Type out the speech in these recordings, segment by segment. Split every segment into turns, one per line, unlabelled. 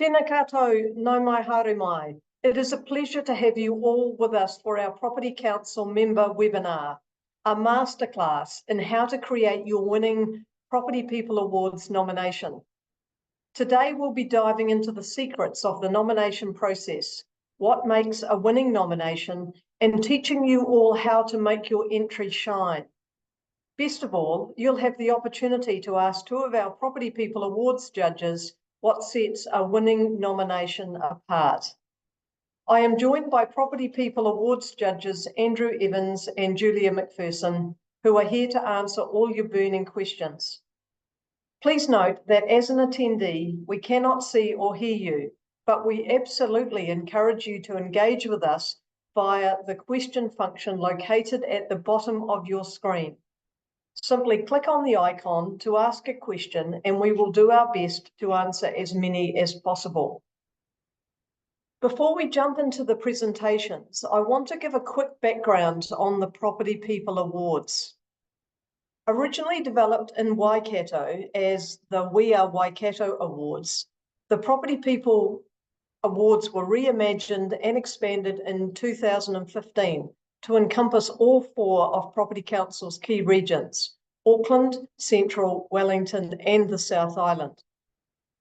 Tēnā koutou, nau mai haere mai. It is a pleasure to have you all with us for our Property Council member webinar, a masterclass in how to create your winning Property People Awards nomination. Today we'll be diving into the secrets of the nomination process, what makes a winning nomination, and teaching you all how to make your entry shine. Best of all, you'll have the opportunity to ask two of our Property People Awards judges what sets a winning nomination apart. I am joined by Property People Awards judges Andrew Evans and Julia MacPherson, who are here to answer all your burning questions. Please note that as an attendee, we cannot see or hear you, but we absolutely encourage you to engage with us via the question function located at the bottom of your screen. Simply click on the icon to ask a question and we will do our best to answer as many as possible. Before we jump into the presentations, I want to give a quick background on the Property People Awards. Originally developed in Waikato as the We Are Waikato Awards, the Property People Awards were reimagined and expanded in 2015 to encompass all four of Property Council's key regions: Auckland, Central, Wellington, and the South Island.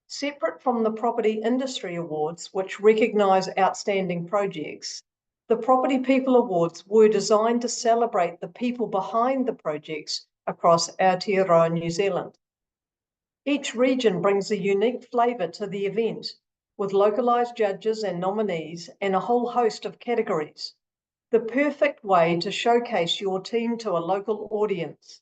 Separate from the Property Industry Awards, which recognise outstanding projects, the Property People Awards were designed to celebrate the people behind the projects across Aotearoa, New Zealand. Each region brings a unique flavour to the event, with localised judges and nominees and a whole host of categories. The perfect way to showcase your team to a local audience.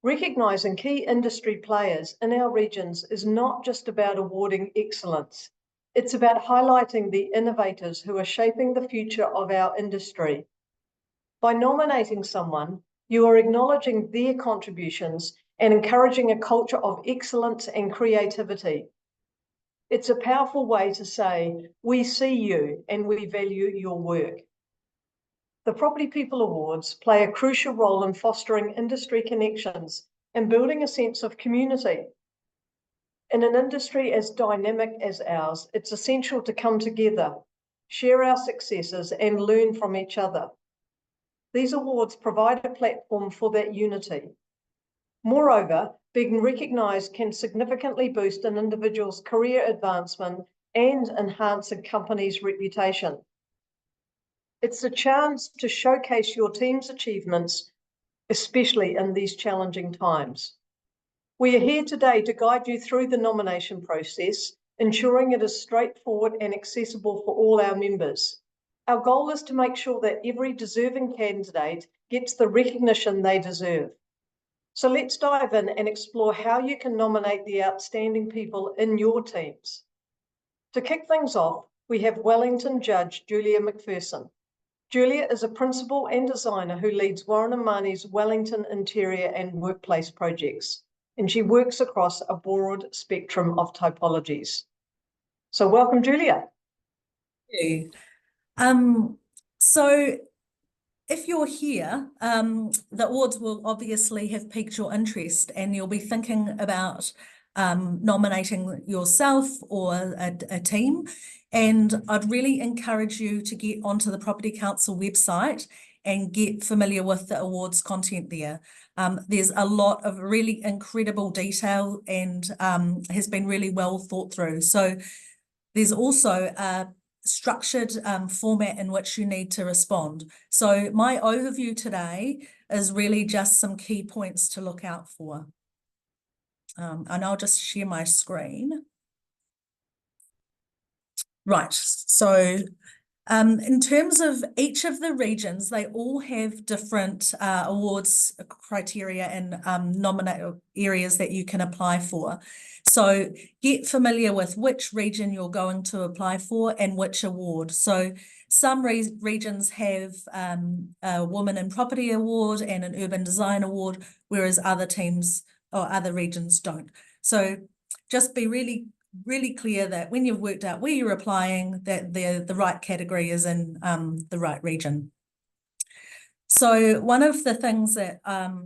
Recognising key industry players in our regions is not just about awarding excellence. It's about highlighting the innovators who are shaping the future of our industry. By nominating someone, you are acknowledging their contributions and encouraging a culture of excellence and creativity. It's a powerful way to say, we see you and we value your work. The Property People Awards play a crucial role in fostering industry connections and building a sense of community. In an industry as dynamic as ours, it's essential to come together, share our successes, and learn from each other. These awards provide a platform for that unity. Moreover, being recognised can significantly boost an individual's career advancement and enhance a company's reputation. It's a chance to showcase your team's achievements, especially in these challenging times. We are here today to guide you through the nomination process, ensuring it is straightforward and accessible for all our members. Our goal is to make sure that every deserving candidate gets the recognition they deserve. So let's dive in and explore how you can nominate the outstanding people in your teams. To kick things off, we have Wellington Judge Julia MacPherson. Julia is a principal and designer who leads Warren & Marnie's Wellington interior and workplace projects, and she works across a broad spectrum of typologies. So welcome, Julia.
Thank you. So if you're here, the awards will obviously have piqued your interest and you'll be thinking about nominating yourself or a team. And I'd really encourage you to get onto the Property Council website and get familiar with the awards content there. There's a lot of really incredible detail and has been really well thought through. So there's also a structured format in which you need to respond. So my overview today is really just some key points to look out for. And I'll just share my screen. Right, so in terms of each of the regions, they all have different awards criteria and nominate areas that you can apply for. So get familiar with which region you're going to apply for and which award. So some regions have a Woman in Property Award and an Urban Design Award, whereas other teams or other regions don't. So just be really clear that when you've worked out where you're applying, that the right category is in the right region. So one of the things that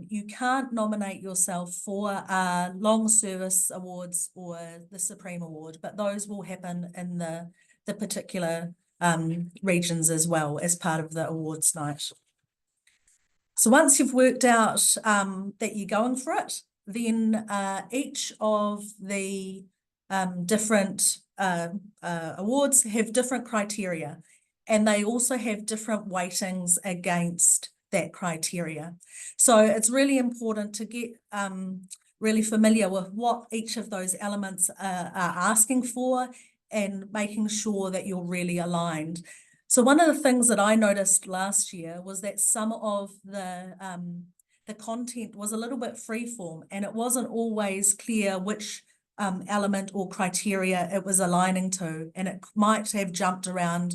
you can't nominate yourself for are long service awards or the Supreme Award, but those will happen in the particular regions as well as part of the awards night. So once you've worked out that you're going for it, then each of the different awards have different criteria, and they also have different weightings against that criteria. So it's really important to get really familiar with what each of those elements are asking for and making sure that you're really aligned. So one of the things that I noticed last year was that some of the content was a little bit freeform, and it wasn't always clear which element or criteria it was aligning to, and it might have jumped around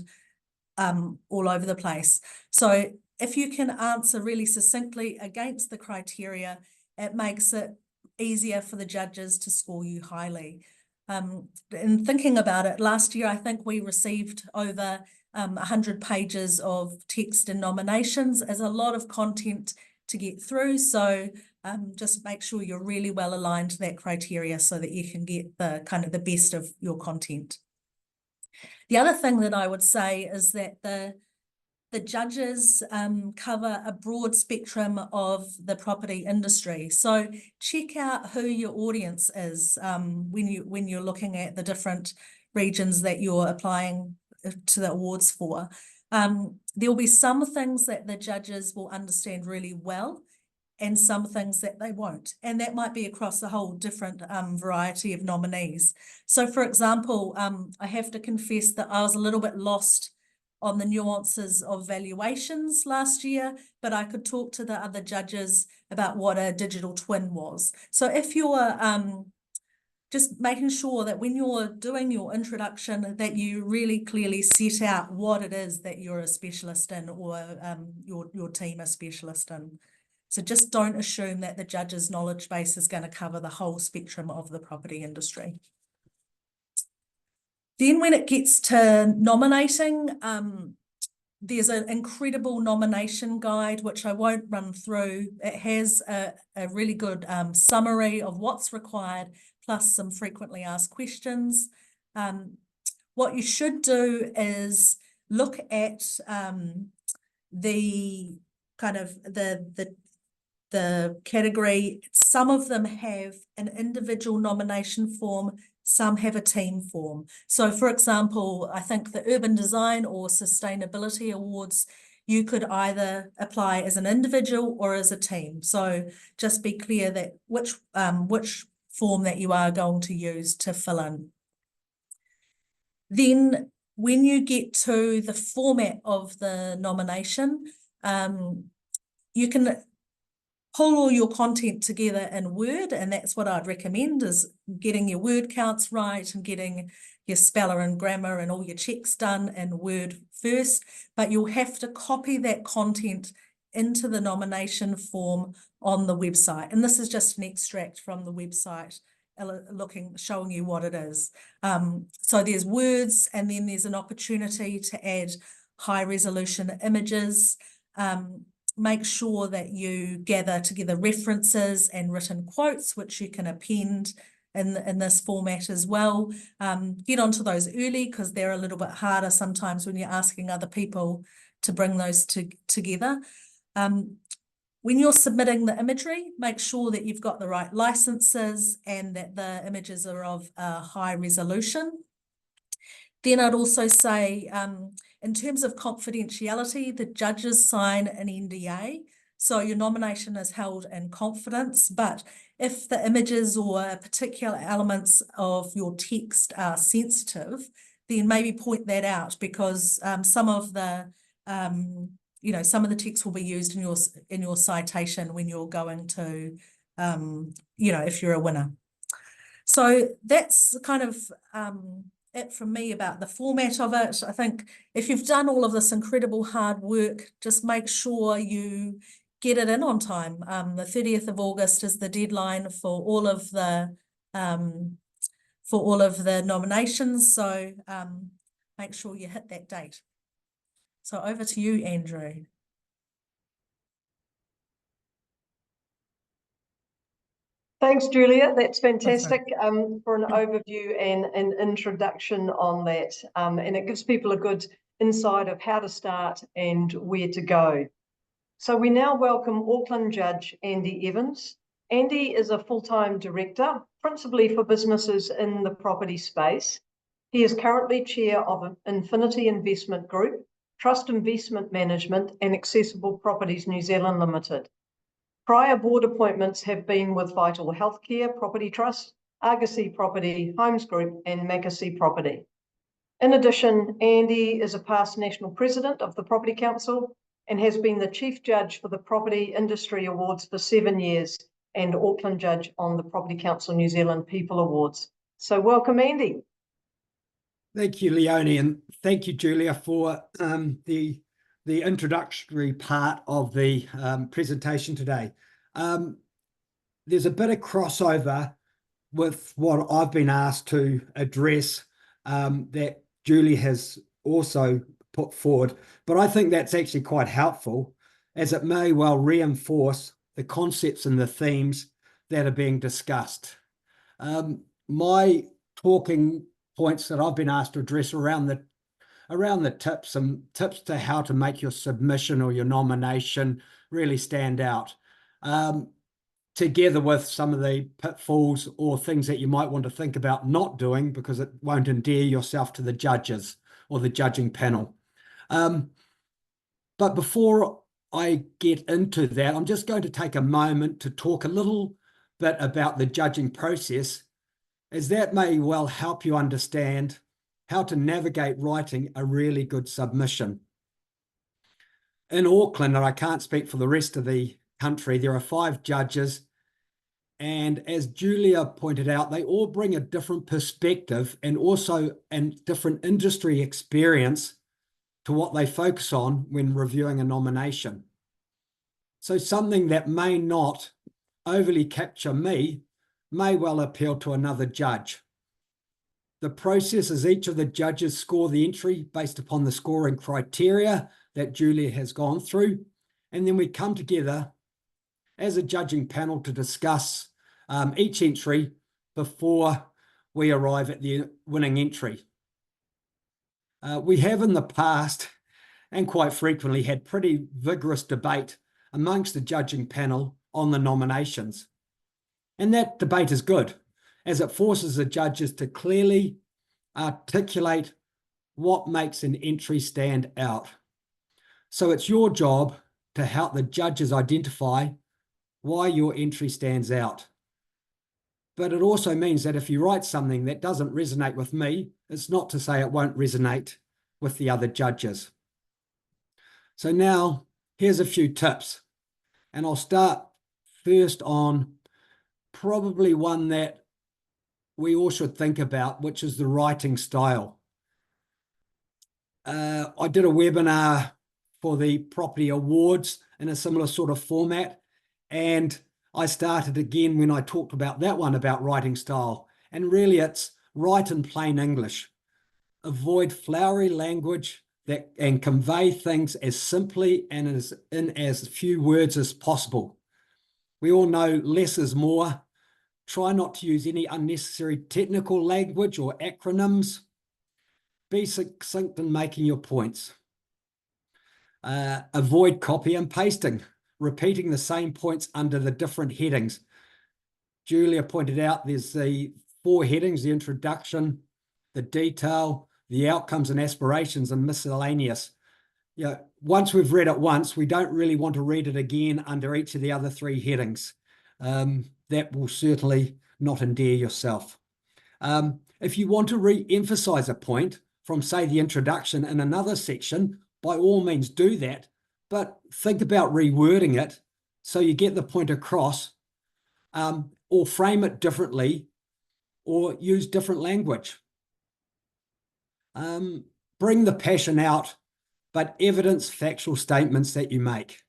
all over the place. So if you can answer really succinctly against the criteria, it makes it easier for the judges to score you highly. In thinking about it, last year I think we received over 100 pages of text and nominations as a lot of content to get through. So just make sure you're really well aligned to that criteria so that you can get the kind of the best of your content. The other thing that I would say is that the judges cover a broad spectrum of the property industry. So check out who your audience is when you're looking at the different regions that you're applying to the awards for. There'll be some things that the judges will understand really well and some things that they won't. And that might be across a whole different variety of nominees. So for example, I have to confess that I was a little bit lost on the nuances of valuations last year, but I could talk to the other judges about what a digital twin was. So if you're just making sure that when you're doing your introduction that you really clearly set out what it is that you're a specialist in or your team a specialist in. So just don't assume that the judge's knowledge base is going to cover the whole spectrum of the property industry. Then when it gets to nominating, there's an incredible nomination guide, which I won't run through. It has a really good summary of what's required, plus some frequently asked questions. What you should do is look at the kind of the category. Some of them have an individual nomination form, some have a team form. So for example, I think the urban design or sustainability awards, you could either apply as an individual or as a team. So just be clear that which form that you are going to use to fill in. Then when you get to the format of the nomination, you can pull all your content together in Word, and that's what I'd recommend, is getting your word counts right and getting your speller and grammar and all your checks done in Word first, but you'll have to copy that content into the nomination form on the website. And this is just an extract from the website showing you what it is. So there's words, and then there's an opportunity to add high resolution images. Make sure that you gather together references and written quotes, which you can append in this format as well. Get onto those early because they're a little bit harder sometimes when you're asking other people to bring those together. When you're submitting the imagery, make sure that you've got the right licenses and that the images are of high resolution. Then I'd also say, in terms of confidentiality, the judges sign an NDA. So your nomination is held in confidence, but if the images or particular elements of your text are sensitive, then maybe point that out, because some of the text will be used in your citation when you're going to, if you're a winner. So that's kind of it from me about the format of it. I think if you've done all of this incredible hard work, just make sure you get it in on time. The 30th of August is the deadline for all of the nominations. So make sure you hit that date. So over to you, Andrew.
Thanks, Julia. That's
That's right.
fantastic for an overview and an introduction on that. And it gives people a good insight of how to start and where to go. So we now welcome Auckland Judge Andy Evans. Andy is a full-time director, principally for businesses in the property space. He is currently chair of Infinity Investment Group, Trust Investment Management and Accessible Properties New Zealand Limited. Prior board appointments have been with Vital Healthcare Property Trust, Argosy Property, Homes Group and Mackesy Property. In addition, Andy is a past national president of the Property Council and has been the Chief Judge for the Property Industry Awards for 7 years and Auckland Judge on the Property Council New Zealand People Awards. So welcome, Andy.
Thank you, Leonie, and thank you, Julia, for the introductory part of the presentation today. There's a bit of crossover with what I've been asked to address that Julie has also put forward, but I think that's actually quite helpful, as it may well reinforce the concepts and the themes that are being discussed. My talking points that I've been asked to address around the tips and tips to how to make your submission or your nomination really stand out, together with some of the pitfalls or things that you might want to think about not doing because it won't endear yourself to the judges or the judging panel. But before I get into that, I'm just going to take a moment to talk a little bit about the judging process, as that may well help you understand how to navigate writing a really good submission. In Auckland, and I can't speak for the rest of the country, there are 5 judges, and as Julia pointed out, they all bring a different perspective and also a different industry experience to what they focus on when reviewing a nomination. So something that may not overly capture me may well appeal to another judge. The process is each of the judges score the entry based upon the scoring criteria that Julia has gone through, and then we come together as a judging panel to discuss each entry before we arrive at the winning entry. We have in the past, and quite frequently, had pretty vigorous debate amongst the judging panel on the nominations. And that debate is good, as it forces the judges to clearly articulate what makes an entry stand out. So it's your job to help the judges identify why your entry stands out. But it also means that if you write something that doesn't resonate with me, it's not to say it won't resonate with the other judges. So now here's a few tips, and I'll start first on probably one that we all should think about, which is the writing style. I did a webinar for the Property Awards in a similar sort of format, and I started again when I talked about that one about writing style, and really it's write in plain English. Avoid flowery language and convey things as simply and in as few words as possible. We all know less is more. Try not to use any unnecessary technical language or acronyms. Be succinct in making your points. Avoid copy and pasting, repeating the same points under the different headings. Julia pointed out there's the 4 headings: the introduction, the detail, the outcomes and aspirations, and miscellaneous. Once we've read it once, we don't really want to read it again under each of the other 3 headings. That will certainly not endear yourself. If you want to re-emphasize a point from, say, the introduction in another section, by all means do that, but think about rewording it so you get the point across, or frame it differently, or use different language. Bring the passion out, but evidence factual statements that you make.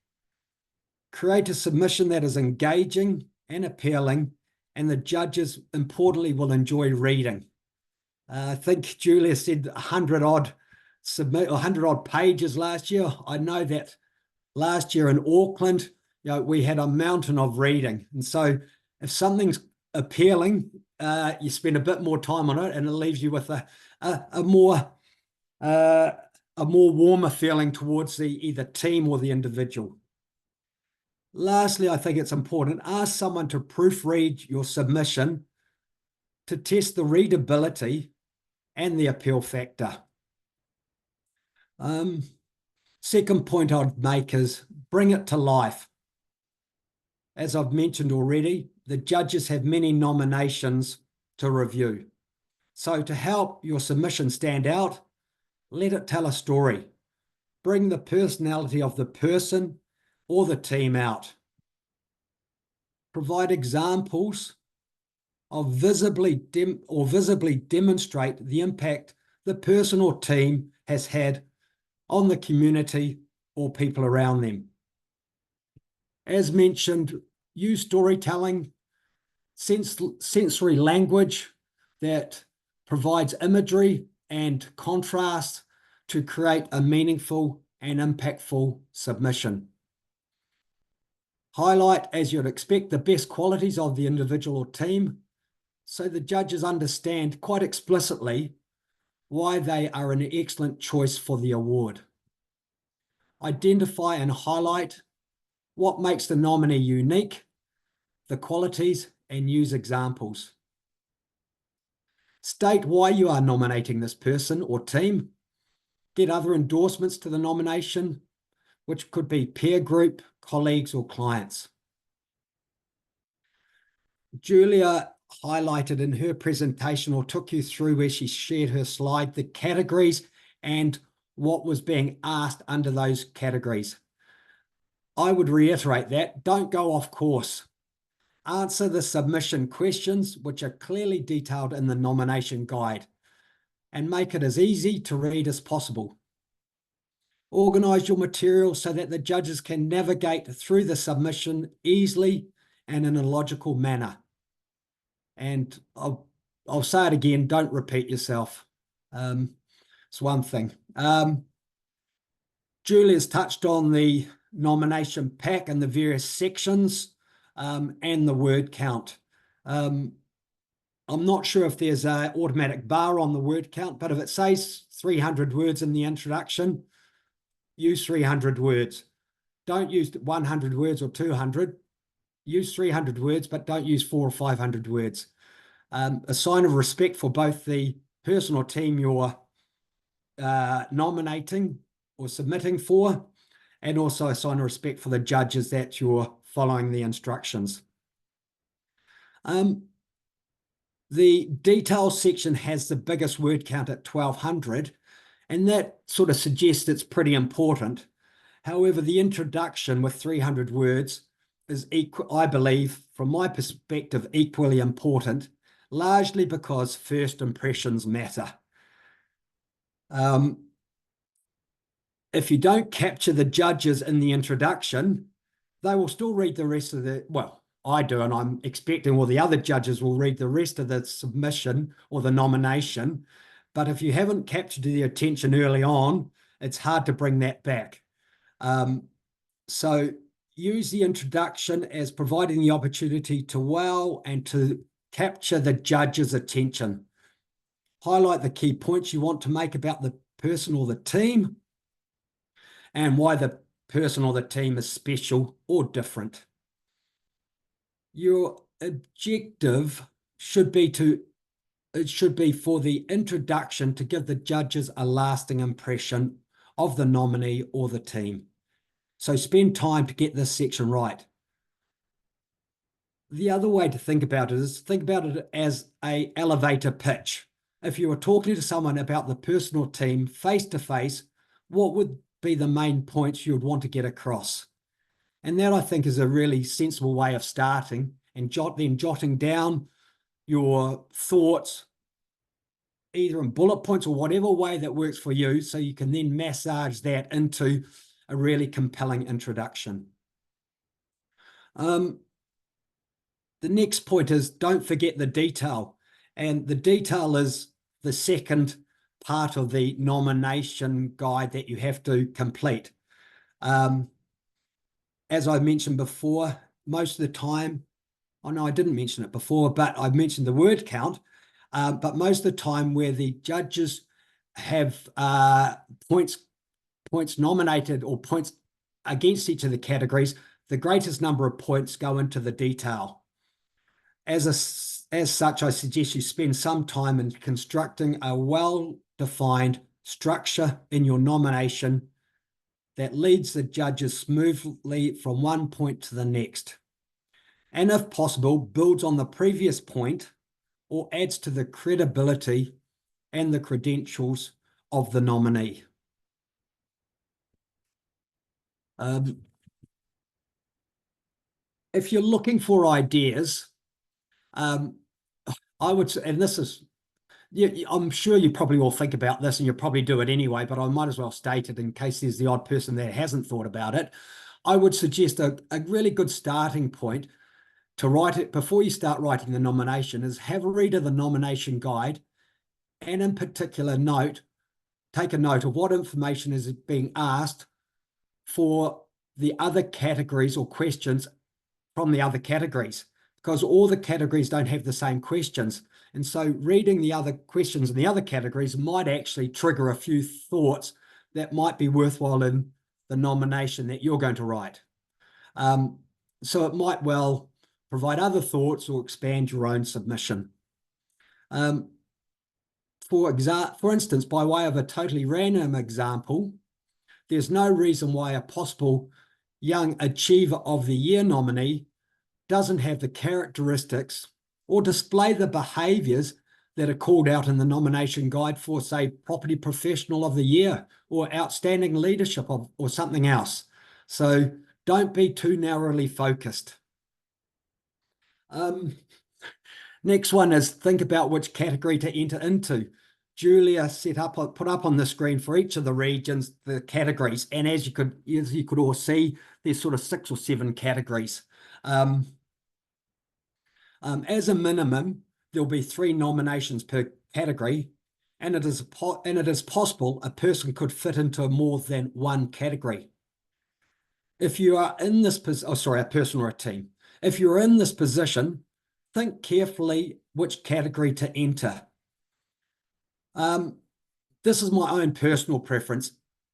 Create a submission that is engaging and appealing, and the judges, importantly, will enjoy reading. I think Julia said 100 odd pages last year. I know that last year in Auckland, we had a mountain of reading. And so If something's appealing, you spend a bit more time on it, and it leaves you with a more warmer feeling towards the either team or the individual. Lastly, I think it's important, ask someone to proofread your submission to test the readability and the appeal factor. Second point I'd make is bring it to life. As I've mentioned already, the judges have many nominations to review. So to help your submission stand out, let it tell a story. Bring the personality of the person or the team out. Provide examples of visibly demonstrate the impact the person or team has had on the community or people around them. As mentioned, use storytelling, sensory language that provides imagery and contrast to create a meaningful and impactful submission. Highlight, as you'd expect, the best qualities of the individual or team, so the judges understand quite explicitly why they are an excellent choice for the award. Identify and highlight what makes the nominee unique, the qualities, and use examples. State why you are nominating this person or team. Get other endorsements to the nomination, which could be peer group, colleagues, or clients. Julia highlighted in her presentation, or took you through where she shared her slide, the categories and what was being asked under those categories. I would reiterate that, don't go off course. Answer the submission questions, which are clearly detailed in the nomination guide, and make it as easy to read as possible. Organise your material so that the judges can navigate through the submission easily and in a logical manner. And I'll say it again, don't repeat yourself. It's one thing. Julia's touched on the nomination pack and the various sections and the word count. I'm not sure if there's an automatic bar on the word count, but if it says 300 words in the introduction, use 300 words. Don't use 100 words or 200. Use 300 words, but don't use 400 or 500 words. A sign of respect for both the person or team you're nominating or submitting for, and also a sign of respect for the judges that you're following the instructions. The details section has the biggest word count at 1,200, and that sort of suggests it's pretty important. However, the introduction with 300 words is equal, I believe, from my perspective, equally important, largely because first impressions matter. If you don't capture the judges in the introduction, they will still read the rest of the, well, I do, and I'm expecting all the other judges will read the rest of the submission or the nomination. But if you haven't captured the attention early on, it's hard to bring that back. So use the introduction as providing the opportunity to wow and to capture the judge's attention. Highlight the key points you want to make about the person or the team and why the person or the team is special or different. Your objective should be for the introduction to give the judges a lasting impression of the nominee or the team. So spend time to get this section right. The other way to think about it is think about it as an elevator pitch. If you were talking to someone about the person or team face to face, what would be the main points you would want to get across? And that, I think, is a really sensible way of starting, and then jotting down your thoughts, either in bullet points or whatever way that works for you, so you can then massage that into a really compelling introduction. The next point is don't forget the detail. And the detail is the second part of the nomination guide that you have to complete. As I mentioned before, most of the time, I know I didn't mention it before, but I've mentioned the word count. But most of the time where the judges have points nominated or points against each of the categories, the greatest number of points go into the detail. As such, I suggest you spend some time in constructing a well-defined structure in your nomination that leads the judges smoothly from one point to the next, and if possible, builds on the previous point or adds to the credibility and the credentials of the nominee. If you're looking for ideas, I would say, and this is, I'm sure you probably all think about this and you probably do it anyway, but I might as well state it in case there's the odd person that hasn't thought about it. I would suggest a really good starting point to write it before you start writing the nomination is have a read of the nomination guide, and in particular take a note of what information is being asked for the other categories or questions from the other categories, because all the categories don't have the same questions. And so reading the other questions in the other categories might actually trigger a few thoughts that might be worthwhile in the nomination that you're going to write. So it might well provide other thoughts or expand your own submission. For instance, by way of a totally random example, there's no reason why a possible Young Achiever of the Year nominee doesn't have the characteristics or display the behaviours that are called out in the nomination guide for, say, Property Professional of the Year or Outstanding Leadership or something else. So don't be too narrowly focused. Next one is think about which category to enter into. Julia put up on the screen for each of the regions the categories, and as you could all see, there's sort of 6 or 7 categories. As a minimum, there'll be 3 nominations per category, and it is possible a person could fit into more than one category. If you are in this position, a person or a team. If you're in this position, think carefully which category to enter. This is my own personal preference.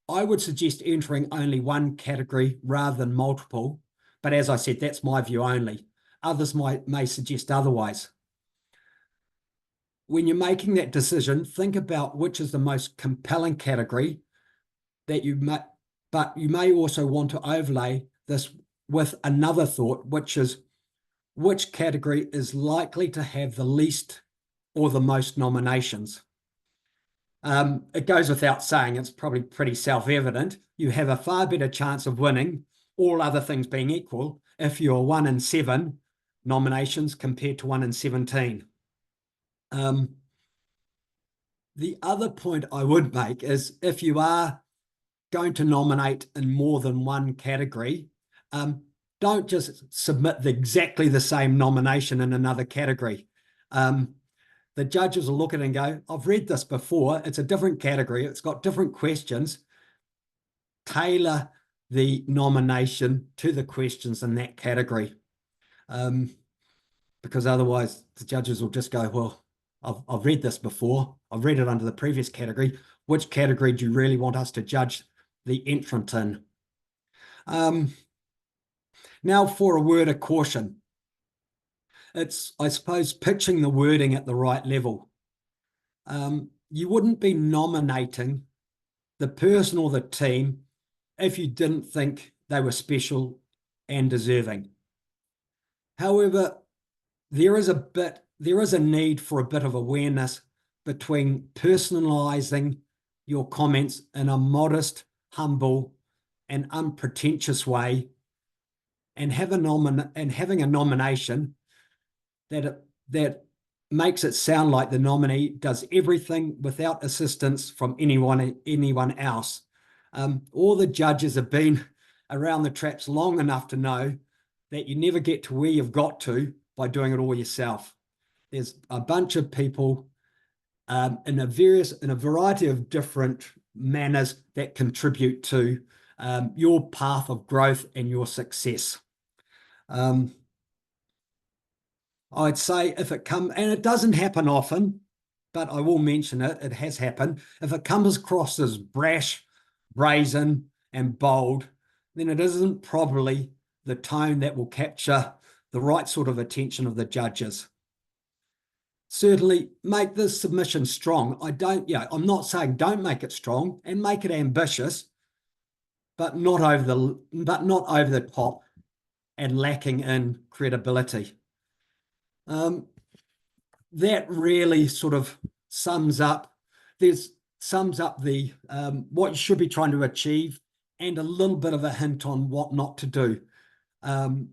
I would suggest entering only one category rather than multiple, but as I said, that's my view only. Others may suggest otherwise. When you're making that decision, think about which is the most compelling category that but you may also want to overlay this with another thought, which is which category is likely to have the least or the most nominations. It goes without saying, it's probably pretty self-evident, you have a far better chance of winning, all other things being equal, if you're 1 in 7 nominations compared to 1 in 17. The other point I would make is if you are going to nominate in more than one category, don't just submit exactly the same nomination in another category. The judges will look at it and go, I've read this before, it's a different category, it's got different questions. Tailor the nomination to the questions in that category. Because otherwise the judges will just go, well, I've read this before, I've read it under the previous category. Which category do you really want us to judge the entrant in? Now for a word of caution. It's, I suppose, pitching the wording at the right level. You wouldn't be nominating the person or the team if you didn't think they were special and deserving. However, there is a need for a bit of awareness between personalizing your comments in a modest, humble, and unpretentious way, and having a nomination that makes it sound like the nominee does everything without assistance from anyone else. All the judges have been around the traps long enough to know that you never get to where you've got to by doing it all yourself. There's a bunch of people in a variety of different manners that contribute to your path of growth and your success. I'd say if it comes, and it doesn't happen often, but I will mention it, it has happened. If it comes across as brash, brazen, and bold, then it isn't probably the tone that will capture the right sort of attention of the judges. Certainly make this submission strong. I'm not saying don't make it strong, and make it ambitious, but not over the top and lacking in credibility. That really sort of sums up the what you should be trying to achieve, and a little bit of a hint on what not to do. And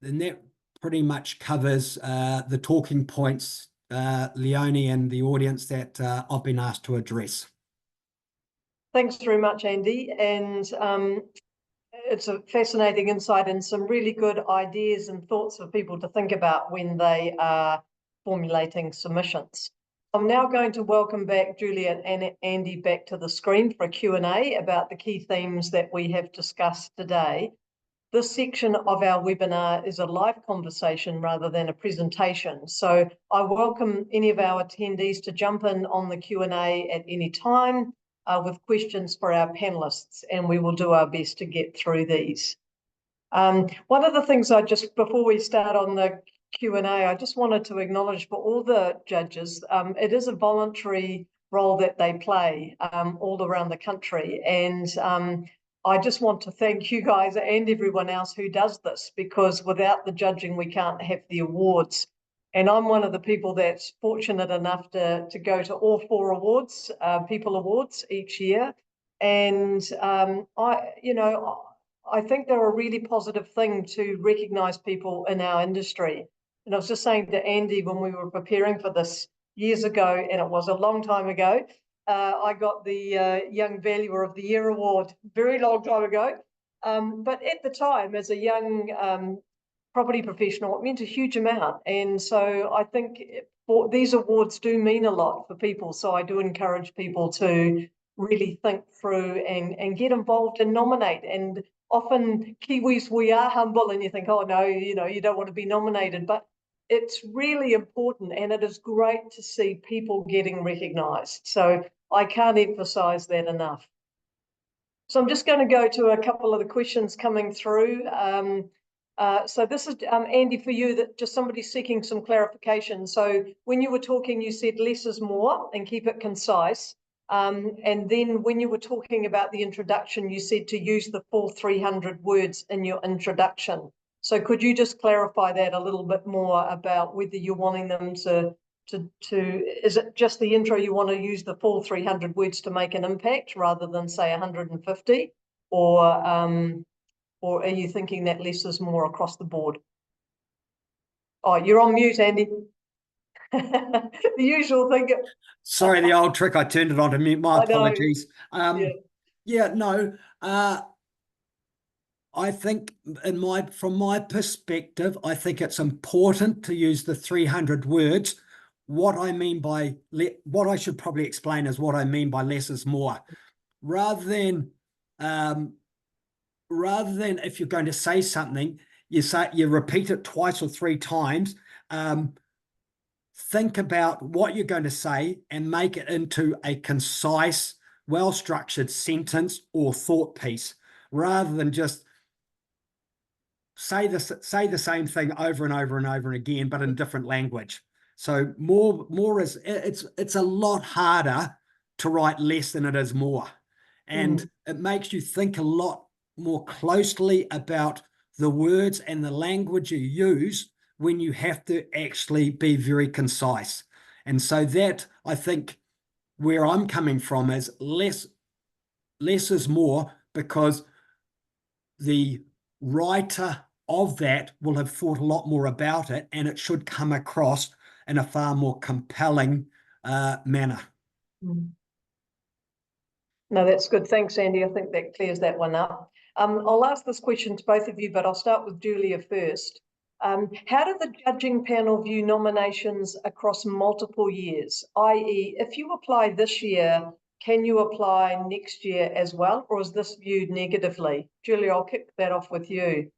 that pretty much covers the talking points, Leonie and the audience, that I've been asked to address.
Thanks very much, Andy. And it's a fascinating insight and some really good ideas and thoughts for people to think about when they are formulating submissions. I'm now going to welcome back Julia and Andy back to the screen for a Q&A about the key themes that we have discussed today. This section of our webinar is a live conversation rather than a presentation. So I welcome any of our attendees to jump in on the Q&A at any time with questions for our panelists, and we will do our best to get through these. One of the things before we start on the Q&A, I just wanted to acknowledge for all the judges, it is a voluntary role that they play all around the country. And I just want to thank you guys and everyone else who does this, because without the judging, we can't have the awards. And I'm one of the people that's fortunate enough to go to all 4 awards, People Awards each year. And I think they're a really positive thing to recognise people in our industry. And I was just saying to Andy when we were preparing for this years ago, and it was a long time ago, I got the Young Valuer of the Year award very long time ago. But at the time, as a young property professional, it meant a huge amount. And so I think these awards do mean a lot for people. So I do encourage people to really think through and get involved and nominate. And often Kiwis, we are humble, and you think, oh no, you don't want to be nominated, but it's really important, and it is great to see people getting recognised. So I can't emphasise that enough. So I'm just going to go to a couple of the questions coming through. So this is, Andy, for you, that just somebody seeking some clarification. So when you were talking, you said less is more and keep it concise. And then when you were talking about the introduction, you said to use the full 300 words in your introduction. So could you just clarify that a little bit more about whether you're wanting them to is it just the intro, you want to use the full 300 words to make an impact rather than say 150, or are you thinking that less is more across the board? Oh, you're on mute, Andy. The usual thing.
Sorry, the old trick, I turned it on to mute. My apologies. No. I think from my perspective, I think it's important to use the 300 words. What I should probably explain is what I mean by less is more. Rather than if you're going to say something, you repeat it twice or 3 times. Think about what you're going to say and make it into a concise, well-structured sentence or thought piece, rather than just say the same thing over and over and over again, but in different language. So more is it's a lot harder to write less than it is more, and it makes you think a lot more closely about the words and the language you use when you have to actually be very concise. And so that, I think, where I'm coming from is less is more, because the writer of that will have thought a lot more about it, and it should come across in a far more compelling manner.
No, that's good. Thanks, Andy. I think that clears that one up. I'll ask this question to both of you, but I'll start with Julia first. How do the judging panel view nominations across multiple years? i.e., if you apply this year, can you apply next year as well, or is this viewed negatively? Julia, I'll kick that off with you.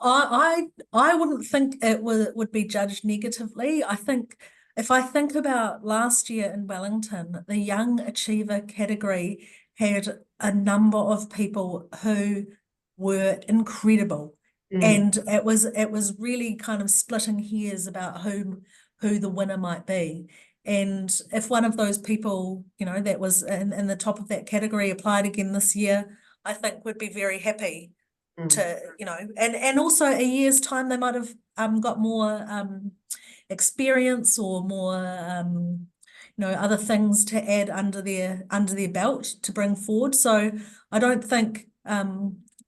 I wouldn't think it would be judged negatively. I think if I think about last year in Wellington, the Young Achiever category had a number of people who were incredible. And it was really kind of splitting hairs about who the winner might be. And if one of those people, that was in the top of that category applied again this year, I think would be very happy to, and also a year's time they might have got more experience or more other things to add under their belt to bring forward. So I don't think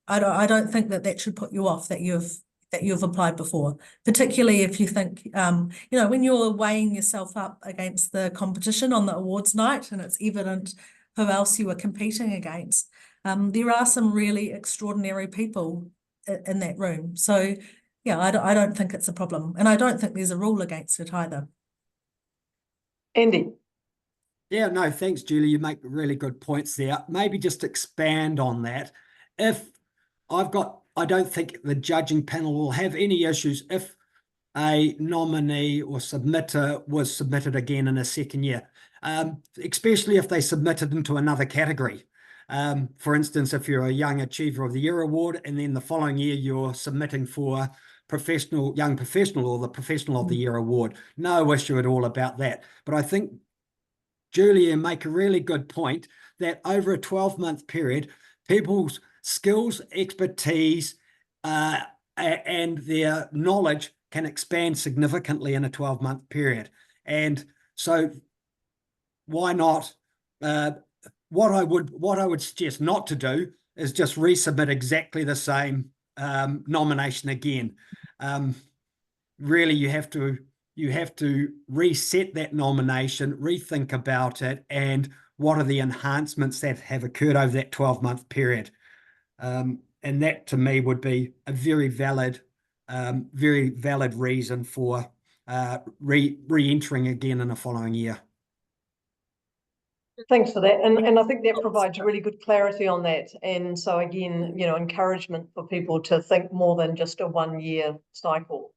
I don't think that should put you off that you've applied before, particularly if you think when you're weighing yourself up against the competition on the awards night and it's evident who else you are competing against. There are some really extraordinary people in that room. So, yeah, I don't think it's a problem. And I don't think there's a rule against it either.
Andy.
Yeah, no, thanks, Julie. You make really good points there. Maybe just expand on that. I don't think the judging panel will have any issues if a nominee or submitter was submitted again in a second year, especially if they submitted into another category. For instance, if you're a Young Achiever of the Year award, and then the following year you're submitting for Young Professional or the Professional of the Year award, no issue at all about that. But I think Julia make a really good point that over a 12-month period, people's skills, expertise, and their knowledge can expand significantly in a 12-month period. And so why not? What I would suggest not to do is just resubmit exactly the same nomination again. Really, you have to reset that nomination, rethink about it, and what are the enhancements that have occurred over that 12-month period. And that to me would be a very valid reason for re-entering again in the following year.
Thanks for that. And I think that provides really good clarity on that. And so again, encouragement for people to think more than just a 1-year cycle.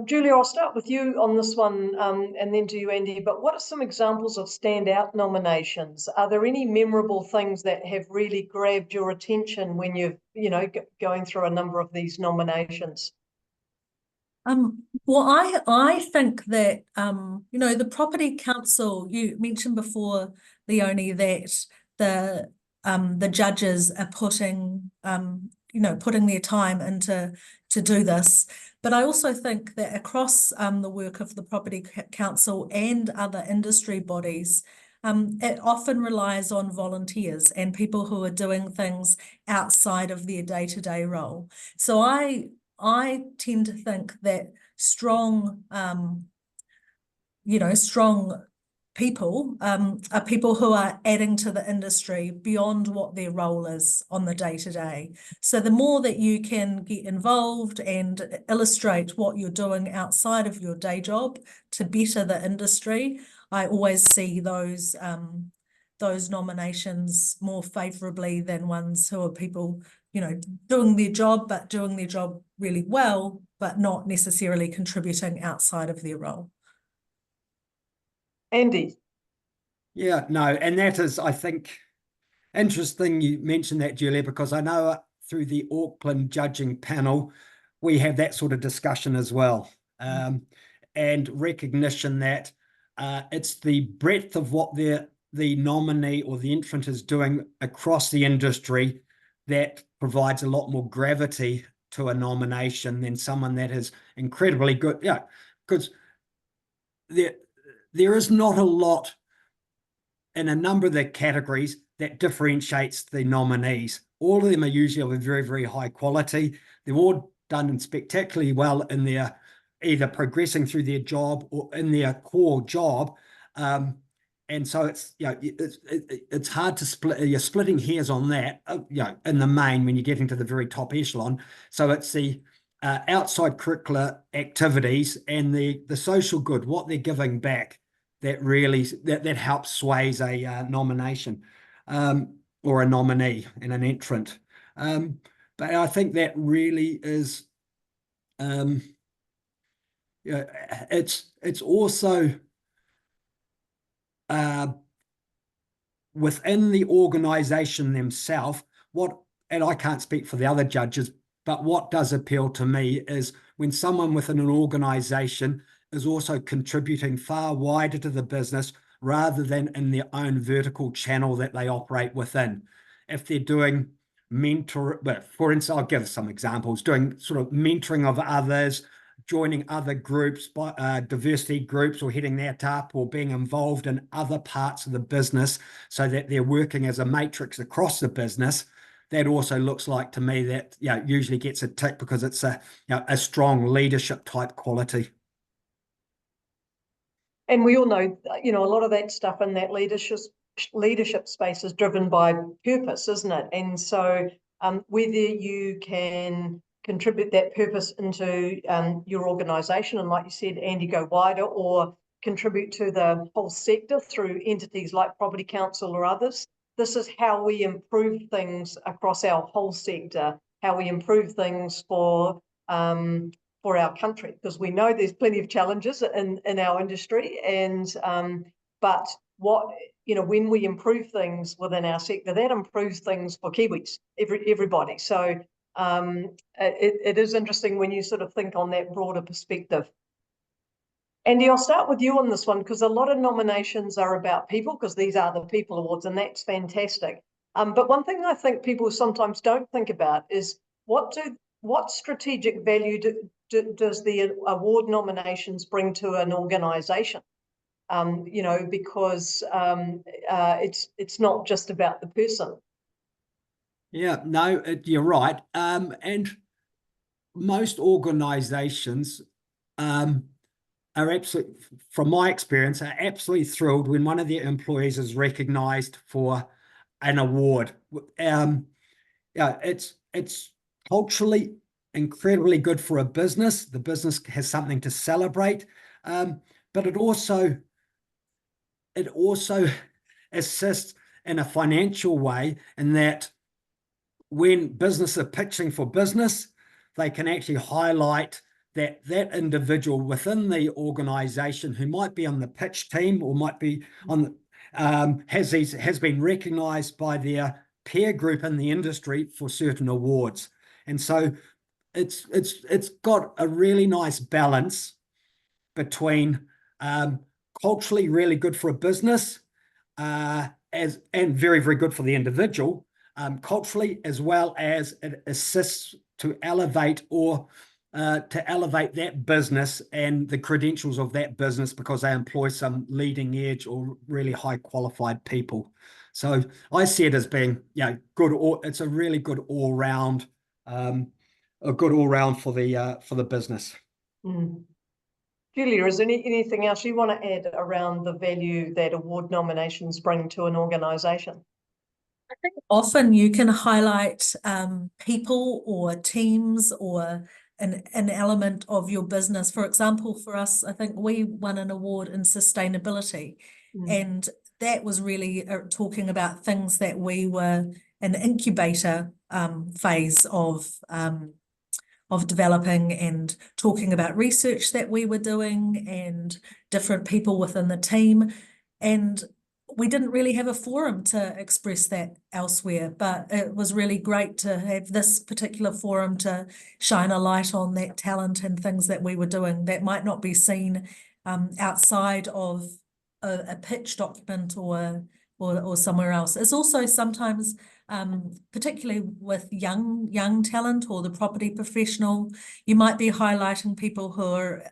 Julia, I'll start with you on this one and then to you, Andy. But what are some examples of standout nominations? Are there any memorable things that have really grabbed your attention when you've, going through a number of these nominations?
Well, I think that the Property Council, you mentioned before, Leonie, that the judges are putting their time into to do this. But I also think that across the work of the Property Council and other industry bodies, it often relies on volunteers and people who are doing things outside of their day-to-day role. So I tend to think that strong people are people who are adding to the industry beyond what their role is on the day-to-day. So the more that you can get involved and illustrate what you're doing outside of your day job to better the industry, I always see those nominations more favourably than ones who are people doing their job, but doing their job really well, but not necessarily contributing outside of their role.
Andy.
Yeah, no, and that is, I think, interesting you mentioned that, Julia, because I know through the Auckland judging panel, we have that sort of discussion as well. And recognition that it's the breadth of what the nominee or the entrant is doing across the industry that provides a lot more gravity to a nomination than someone that is incredibly good. Yeah, because there is not a lot in a number of the categories that differentiates the nominees. All of them are usually of a very, very high quality. They've all done spectacularly well in their either progressing through their job or in their core job. And so it's hard to split. You're splitting hairs on that, in the main when you're getting to the very top echelon. So it's the outside curricular activities and the social good, what they're giving back, that really that helps sways a nomination or a nominee and an entrant. But I think that really is, it's also within the organization themselves, and I can't speak for the other judges, but what does appeal to me is when someone within an organization is also contributing far wider to the business rather than in their own vertical channel that they operate within. If they're doing for instance, I'll give some examples, doing sort of mentoring of others, joining other groups, diversity groups, or heading that up, or being involved in other parts of the business so that they're working as a matrix across the business. That also looks like to me that usually gets a tick because it's a strong leadership type quality.
And we all know, a lot of that stuff in that leadership space is driven by purpose, isn't it? And so whether you can contribute that purpose into your organisation, and like you said, Andy, go wider, or contribute to the whole sector through entities like Property Council or others. This is how we improve things across our whole sector, how we improve things for our country, because we know there's plenty of challenges in our industry, and but when we improve things within our sector, that improves things for Kiwis, everybody. So it is interesting when you sort of think on that broader perspective. Andy, I'll start with you on this one, because a lot of nominations are about people, because these are the People Awards, and that's fantastic. But one thing I think people sometimes don't think about is what strategic value does the award nominations bring to an organisation? Because it's not just about the person.
Yeah, no, you're right. And most organisations are absolutely, from my experience, are absolutely thrilled when one of their employees is recognised for an award. It's culturally incredibly good for a business. The business has something to celebrate, but it also assists in a financial way, in that when business are pitching for business, they can actually highlight that individual within the organisation who might be on the pitch team or might be on has been recognised by their peer group in the industry for certain awards. And so it's got a really nice balance between culturally really good for a business and very, very good for the individual, culturally, as well as it assists to elevate that business and the credentials of that business, because they employ some leading edge or really high qualified people. So I see it as being good. It's a really good all round, for the business.
Mm. Julia, is there anything else you want to add around the value that award nominations bring to an organisation?
I think often you can highlight people or teams or an element of your business. For example, for us, I think we won an award in sustainability, and that was really talking about things that we were an incubator phase of developing, and talking about research that we were doing and different people within the team. And we didn't really have a forum to express that elsewhere, but it was really great to have this particular forum to shine a light on that talent and things that we were doing that might not be seen outside of a pitch document or somewhere else. It's also sometimes, particularly with young talent or the property professional, you might be highlighting people who are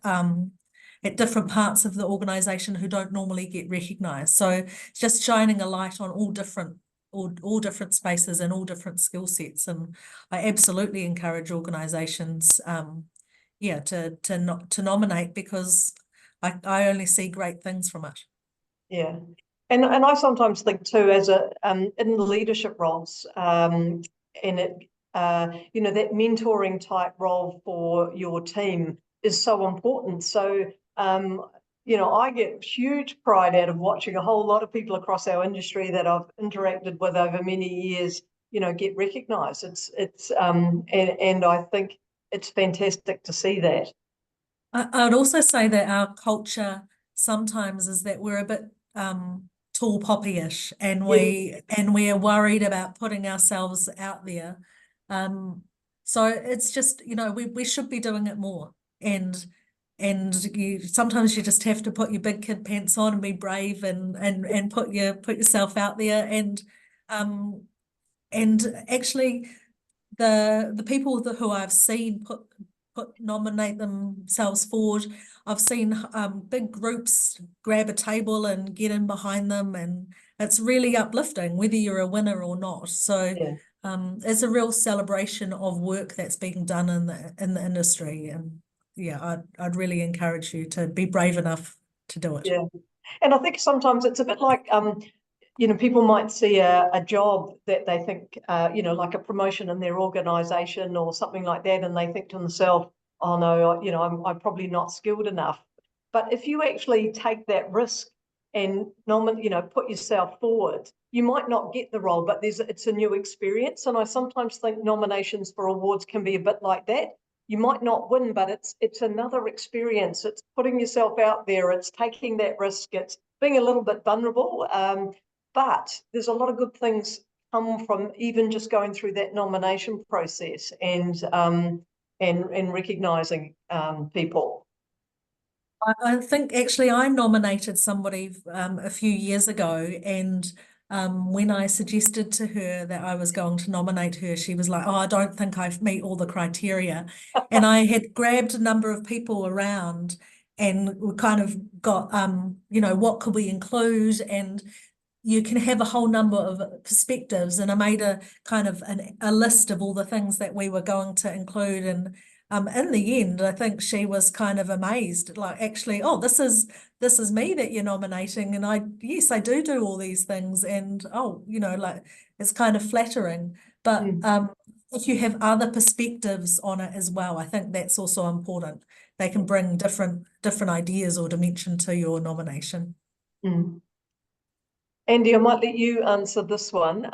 at different parts of the organisation who don't normally get recognised. So just shining a light on all different spaces and all different skill sets. And I absolutely encourage organisations, to nominate, because I only see great things from it.
Yeah. And I sometimes think too, as in the leadership roles, and it that mentoring type role for your team is so important. So I get huge pride out of watching a whole lot of people across our industry that I've interacted with over many years get recognised. And I think it's fantastic to see that.
I'd also say that our culture sometimes is that we're a bit tall poppy-ish, and we are worried about putting ourselves out there. So it's just, we should be doing it more. And sometimes you just have to put your big kid pants on and be brave and put yourself out there. And actually the people who I've seen nominate themselves forward, I've seen big groups grab a table and get in behind them, and it's really uplifting whether you're a winner or not. So it's a real celebration of work that's being done in the industry. And yeah, I'd really encourage you to be brave enough to do it.
Yeah, and I think sometimes it's a bit like people might see a job that they think, like a promotion in their organisation or something like that, and they think to themselves, oh no, I'm probably not skilled enough. But if you actually take that risk and put yourself forward, you might not get the role, but it's a new experience. And I sometimes think nominations for awards can be a bit like that. You might not win, but it's another experience. It's putting yourself out there. It's taking that risk. It's being a little bit vulnerable. But there's a lot of good things come from even just going through that nomination process and recognising people.
I think actually I nominated somebody a few years ago, and when I suggested to her that I was going to nominate her, she was like, oh, I don't think I meet all the criteria. And I had grabbed a number of people around, and we kind of got, what could we include? And you can have a whole number of perspectives, and I made a kind of a list of all the things that we were going to include. And in the end, I think she was kind of amazed, like, actually, oh, this is me that you're nominating, and yes, I do all these things, and like, it's kind of flattering. But if you have other perspectives on it as well, I think that's also important. They can bring different ideas or dimension to your nomination.
Andy, I might let you answer this one.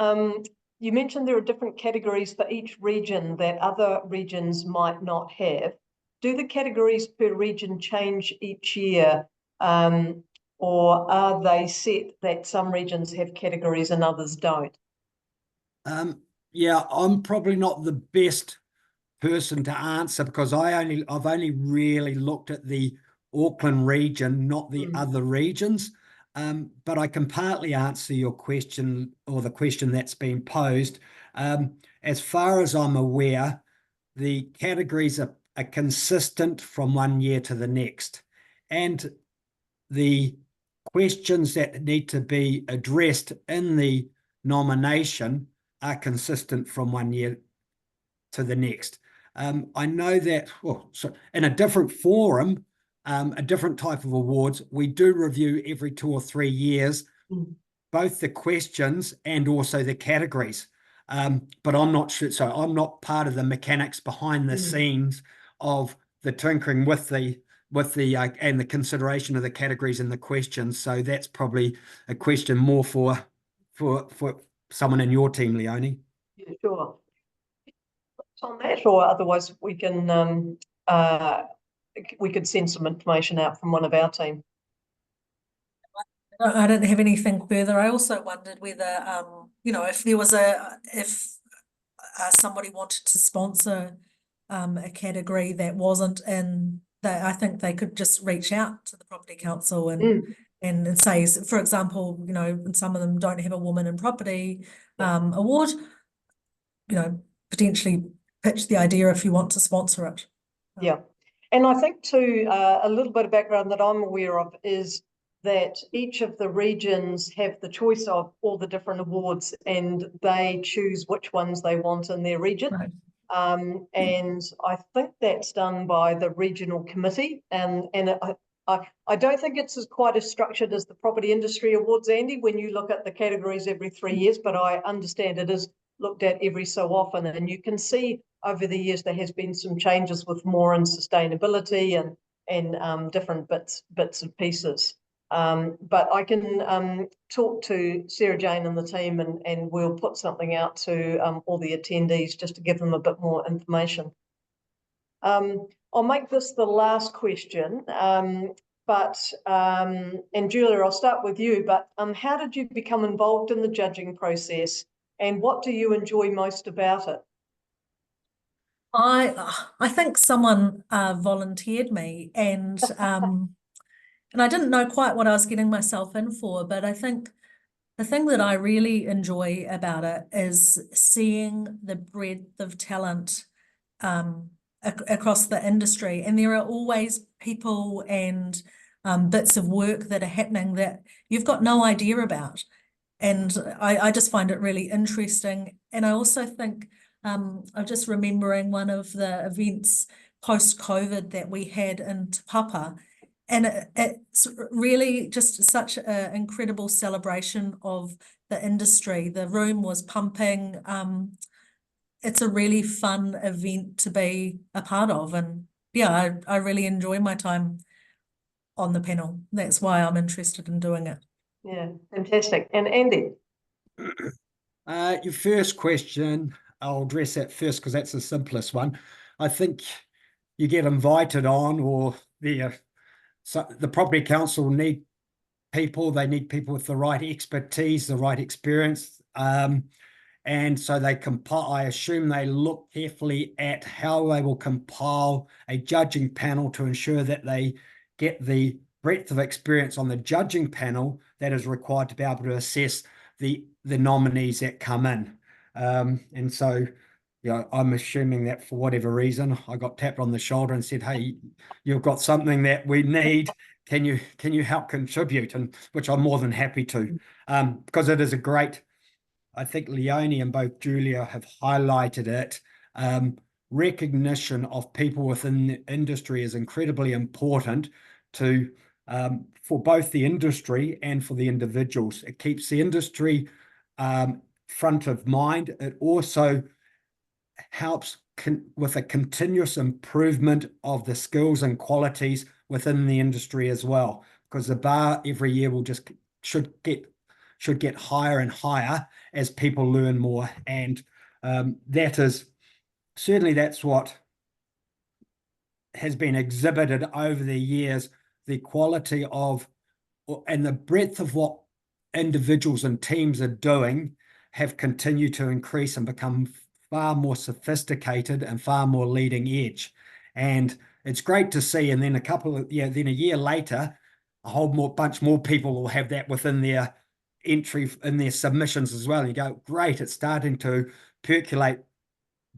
You mentioned there are different categories for each region that other regions might not have. Do the categories per region change each year, or are they set that some regions have categories and others don't?
Yeah, I'm probably not the best person to answer, because I've only really looked at the Auckland region, not the other regions. But I can partly answer your question, or the question that's been posed. As far as I'm aware, the categories are consistent from one year to the next, and the questions that need to be addressed in the nomination are consistent from one year to the next. I know that, so in a different forum, a different type of awards, we do review every 2 or 3 years, both the questions and also the categories. But I'm not sure, so I'm not part of the mechanics behind the scenes of the tinkering with the and the consideration of the categories and the questions. So that's probably a question more for someone in your team, Leonie.
Yeah, sure. On that, or otherwise we could send some information out from one of our team.
I don't have anything further. I also wondered whether, if there was if somebody wanted to sponsor a category that wasn't in, that I think they could just reach out to the Property Council and say, for example, and some of them don't have a Woman in Property award, potentially pitch the idea if you want to sponsor it.
Yeah, and I think too, a little bit of background that I'm aware of is that each of the regions have the choice of all the different awards, and they choose which ones they want in their region.
Right.
And I think that's done by the regional committee, and I don't think it's quite as structured as the Property Industry Awards, Andy, when you look at the categories every 3 years, but I understand it is looked at every so often, and you can see over the years there has been some changes with more in sustainability and different bits and pieces. But I can talk to Sarah Jane and the team, and we'll put something out to all the attendees just to give them a bit more information. I'll make this the last question, and Julia, I'll start with you, but how did you become involved in the judging process, and what do you enjoy most about it?
I think someone volunteered me, and I didn't know quite what I was getting myself in for, but I think the thing that I really enjoy about it is seeing the breadth of talent across the industry, and there are always people and bits of work that are happening that you've got no idea about. And I just find it really interesting. And I also think I'm just remembering one of the events post-COVID that we had in Te Papa. And it's really just such an incredible celebration of the industry. The room was pumping. It's a really fun event to be a part of. And yeah, I really enjoy my time on the panel. That's why I'm interested in doing it.
Yeah, fantastic. And Andy?
Your first question, I'll address that first because that's the simplest one. I think you get invited on, or the property council need people. They need people with the right expertise, the right experience. And so they compile, I assume they look carefully at how they will compile a judging panel to ensure that they get the breadth of experience on the judging panel that is required to be able to assess the nominees that come in. And so, I'm assuming that for whatever reason, I got tapped on the shoulder and said, "Hey, you've got something that we need. Can you help contribute?" And which I'm more than happy to, because it is a great. I think Leonie and both Julia have highlighted it. Recognition of people within the industry is incredibly important to for both the industry and for the individuals. It keeps the industry front of mind. It also helps with a continuous improvement of the skills and qualities within the industry as well, because the bar every year will just should get higher and higher as people learn more. And that is certainly, that's what has been exhibited over the years, the quality of and the breadth of what individuals and teams are doing have continued to increase and become far more sophisticated and far more leading edge. And it's great to see. And then then a year later, a whole bunch more people will have that within their entry in their submissions as well. And you go, great, it's starting to percolate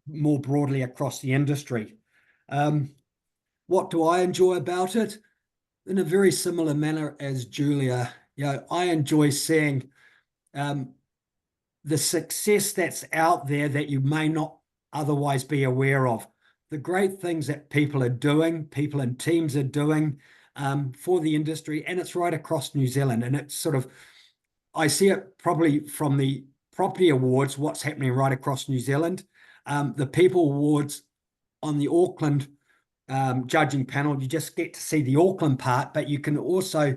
more broadly across the industry. What do I enjoy about it? In a very similar manner as Julia, I enjoy seeing the success that's out there that you may not otherwise be aware of. The great things that people are doing, people and teams are doing for the industry, and it's right across New Zealand. And it's sort of, I see it probably from the property awards, what's happening right across New Zealand. The people awards on the Auckland judging panel, you just get to see the Auckland part, but you can also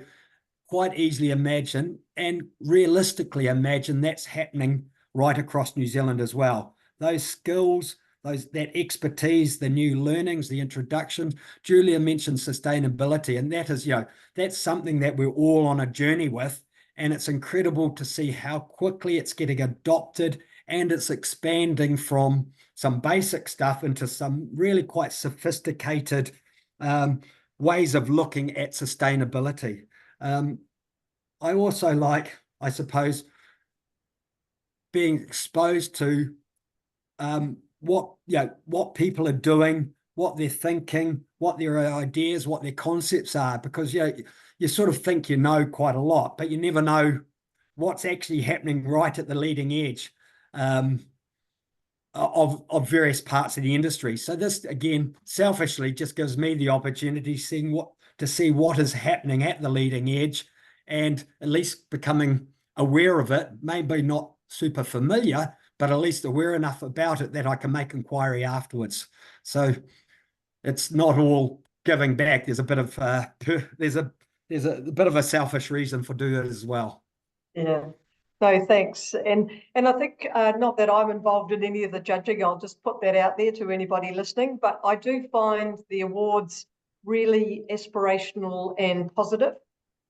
quite easily imagine and realistically imagine that's happening right across New Zealand as well. Those skills, that expertise, the new learnings, the introductions. Julia mentioned sustainability, and that is, that's something that we're all on a journey with, and it's incredible to see how quickly it's getting adopted, and it's expanding from some basic stuff into some really quite sophisticated ways of looking at sustainability. I also like, I suppose, being exposed to what people are doing, what they're thinking, what their ideas, what their concepts are, because you sort of think you know quite a lot, but you never know what's actually happening right at the leading edge of various parts of the industry. So this, again, selfishly just gives me the opportunity to see what is happening at the leading edge, and at least becoming aware of it, maybe not super familiar, but at least aware enough about it that I can make inquiry afterwards. So it's not all giving back. There's a bit of there's a bit of a selfish reason for doing it as well.
Yeah. No, thanks. And I think not that I'm involved in any of the judging, I'll just put that out there to anybody listening, but I do find the awards really aspirational and positive.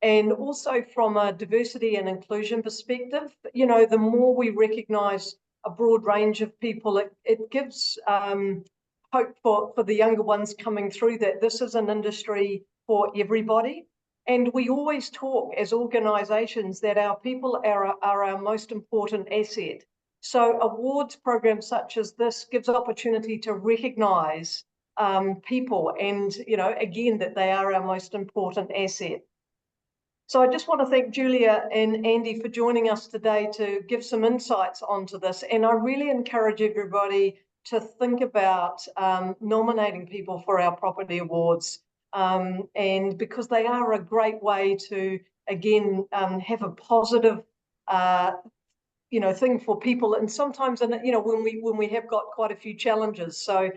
And also from a diversity and inclusion perspective, you know, the more we recognise a broad range of people, it gives hope for the younger ones coming through that this is an industry for everybody. And we always talk as organisations that our people are our most important asset. So awards programs such as this gives opportunity to recognise people and, you know, again, that they are our most important asset. So I just want to thank Julia and Andy for joining us today to give some insights onto this. And I really encourage everybody to think about nominating people for our property awards. And because they are a great way to, again, have a positive, you know, thing for people. And sometimes, you know, when we have got quite a few challenges. So,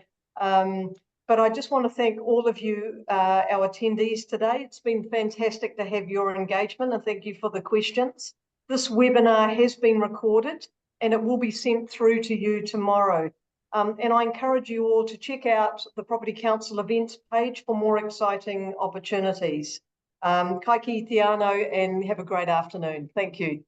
but I just want to thank all of you, our attendees today. It's been fantastic to have your engagement, and thank you for the questions. This webinar has been recorded and it will be sent through to you tomorrow. And I encourage you all to check out the Property Council events page for more exciting opportunities. Kai ki te ano, and have a great afternoon. Thank you.